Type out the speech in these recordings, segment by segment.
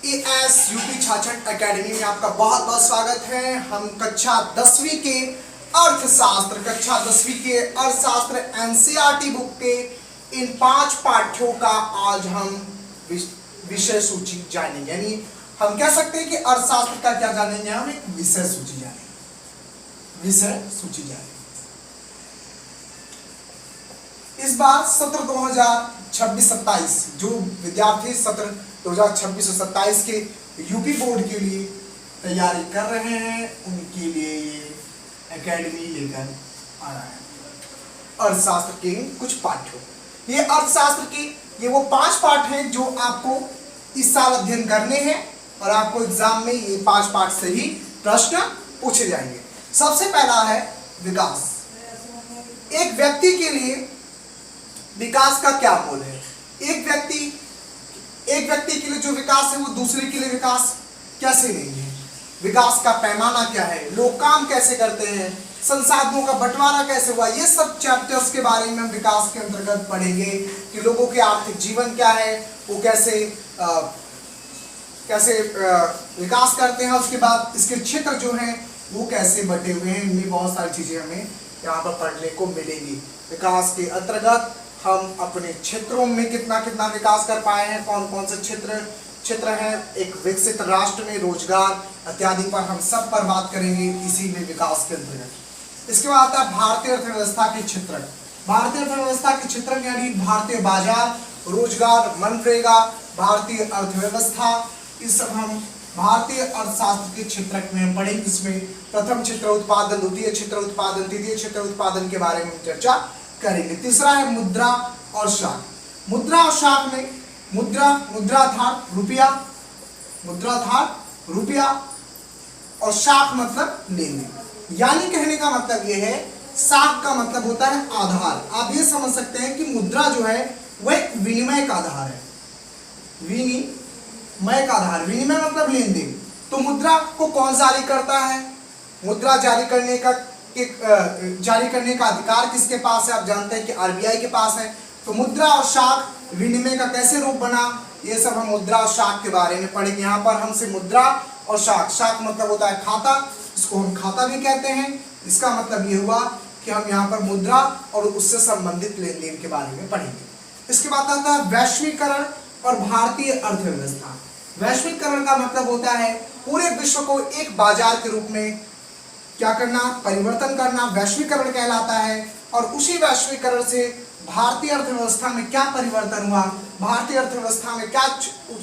As UP छाछठ academy में आपका बहुत बहुत स्वागत है। हम कक्षा 10वीं के अर्थशास्त्र एनसीईआरटी बुक के इन 5 पाठ्यों का आज हम विषय सूची जानेंगे। यानी हम कह सकते हैं कि अर्थशास्त्र का क्या जानेंगे, हम एक विषय सूची जानेंगे। इस बार सत्र 2026-27 जो विद्यार्थी सत्र 2026-27 के यूपी बोर्ड के लिए तैयारी कर रहे हैं उनके लिए ये एकेडमी लेकर आ रहा है अर्थशास्त्र के कुछ पाठ्यों। ये अर्थशास्त्र के ये वो 5 पाठ हैं जो आपको इस साल अध्ययन करने हैं और आपको एग्जाम में ये 5 पाठ से ही प्रश्न पूछे जाएंगे। सबसे पहला है विकास। एक व्यक्ति के लिए विकास का क्या मोल है? एक व्यक्ति के लिए जो विकास है वो दूसरे के लिए विकास कैसे नहीं है? विकास का पैमाना क्या है? लोग काम कैसे करते हैं? संसाधनों का बंटवारा कैसे हुआ? ये सब चैप्टर्स के बारे में हम विकास के अंतर्गत पढ़ेंगे कि लोगों के आर्थिक जीवन क्या है, वो कैसे विकास करते हैं। उसके बाद इसके क्षेत्र जो हैं वो कैसे बटे हुए हैं। इनमें बहुत सारी चीजें हमें यहाँ पर पढ़ने को मिलेंगी। विकास के अंतर्गत हम अपने क्षेत्रों में कितना विकास कर पाए हैं, कौन कौन से क्षेत्र हैं, एक विकसित राष्ट्र में रोजगार इत्यादि पर हम सब पर बात करेंगे इसी में विकास के अंतर्गत। इसके बाद आता है भारतीय अर्थव्यवस्था के क्षेत्र। भारतीय अर्थव्यवस्था के क्षेत्र यानी भारतीय बाजार, रोजगार, मनरेगा, भारतीय अर्थव्यवस्था, इस सब हम भारतीय अर्थशास्त्र के क्षेत्र में पढ़ेंगे। इसमें प्रथम क्षेत्र उत्पादन, द्वितीय क्षेत्र उत्पादन, तृतीय क्षेत्र उत्पादन के बारे में चर्चा करेंगे। तीसरा है मुद्रा और शाख। मुद्रा और शाख में मुद्रा था रुपया और शाख मतलब लेन। यानी कहने का मतलब यह है, शाख का मतलब होता है आधार। आप ये समझ सकते हैं कि मुद्रा जो है वह एक विनिमय का आधार है। विनिमय मतलब लेन देन। तो मुद्रा को कौन जारी करता है? मुद्रा जारी करने का अधिकार किसके पास है? आप जानते हैं कि आरबीआई के पास है। तो मुद्रा और शाख विनिमय का कैसे रूप बना, ये सब हम मुद्रा और शाख के बारे में पढ़ेंगे। यहाँ पर हमसे मुद्रा और शाख मतलब होता है खाता, इसको हम खाता भी कहते हैं। इसका मतलब ये हुआ कि हम यहाँ पर मुद्रा और उससे संबंधित लेन देन के बारे में पढ़ेंगे। इसके बाद आता है वैश्वीकरण और भारतीय अर्थव्यवस्था। वैश्वीकरण का मतलब होता है पूरे विश्व को एक बाजार के रूप में क्या करना, परिवर्तन करना, वैश्वीकरण कहलाता है। और उसी वैश्वीकरण से भारतीय अर्थव्यवस्था में क्या परिवर्तन हुआ, भारतीय अर्थव्यवस्था में क्या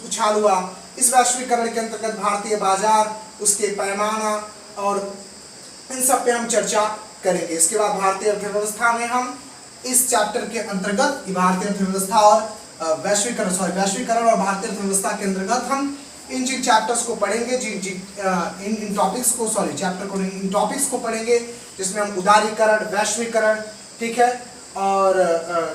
उछाल हुआ, इस वैश्वीकरण के अंतर्गत भारतीय बाजार, उसके पैमाना और इन सब पे हम चर्चा करेंगे। इसके बाद भारतीय अर्थव्यवस्था में हम इस चैप्टर के अंतर्गत भारतीय अर्थव्यवस्था और वैश्वीकरण और भारतीय अर्थव्यवस्था के अंतर्गत हम इन चैप्टर्स को पढ़ेंगे, इन टॉपिक्स को पढ़ेंगे, जिसमें हम उदारीकरण, वैश्वीकरण, ठीक है, और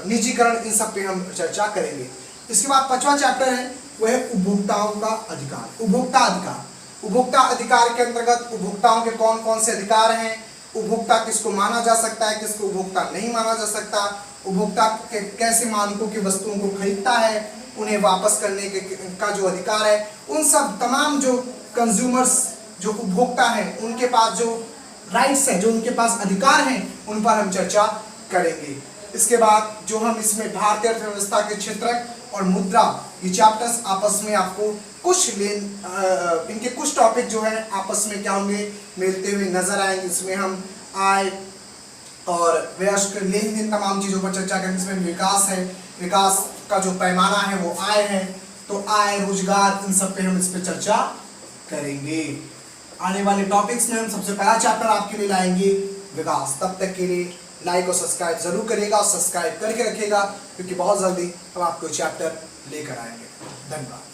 निजीकरण, इन सब पे हम चर्चा करेंगे। इसके बाद 5वां चैप्टर है वह है उपभोक्ताओं का अधिकार। उपभोक्ता अधिकार के अंतर्गत उपभोक्ताओं के कौन कौन से अधिकार हैं, उपभोक्ता किसको माना जा सकता है, किसको उपभोक्ता नहीं माना जा सकता, उपभोक्ता के कैसे मानकों की वस्तुओं को खरीदता है, उन्हें वापस करने का जो अधिकार है, उन सब तमाम जो कंज्यूमर्स, जो उपभोक्ता हैं, उनके पास जो राइट्स हैं, जो उनके पास अधिकार हैं, उन पर हम चर्चा करेंगे। इसके बाद जो हम इसमें भारतीय अर्थव्यवस्था के क्षेत्र और मुद्रा, ये चैप्टर्स आपस में आपको इनके कुछ टॉपिक जो है आपस में क्या होंगे, मिलते हुए नजर आएंगे। इसमें हम आय और व्यय, लेन देन, तमाम चीजों पर चर्चा करेंगे। इसमें विकास है, विकास का जो पैमाना है वो आय है, तो आय, रोजगार, इन सब पे हम इस पे चर्चा करेंगे। आने वाले टॉपिक्स में हम सबसे पहला चैप्टर आपके लिए लाएंगे विकास। तब तक के लिए लाइक और सब्सक्राइब जरूर करिएगा और सब्सक्राइब करके रखिएगा, क्योंकि बहुत जल्दी हम आपको चैप्टर लेकर आएंगे। धन्यवाद।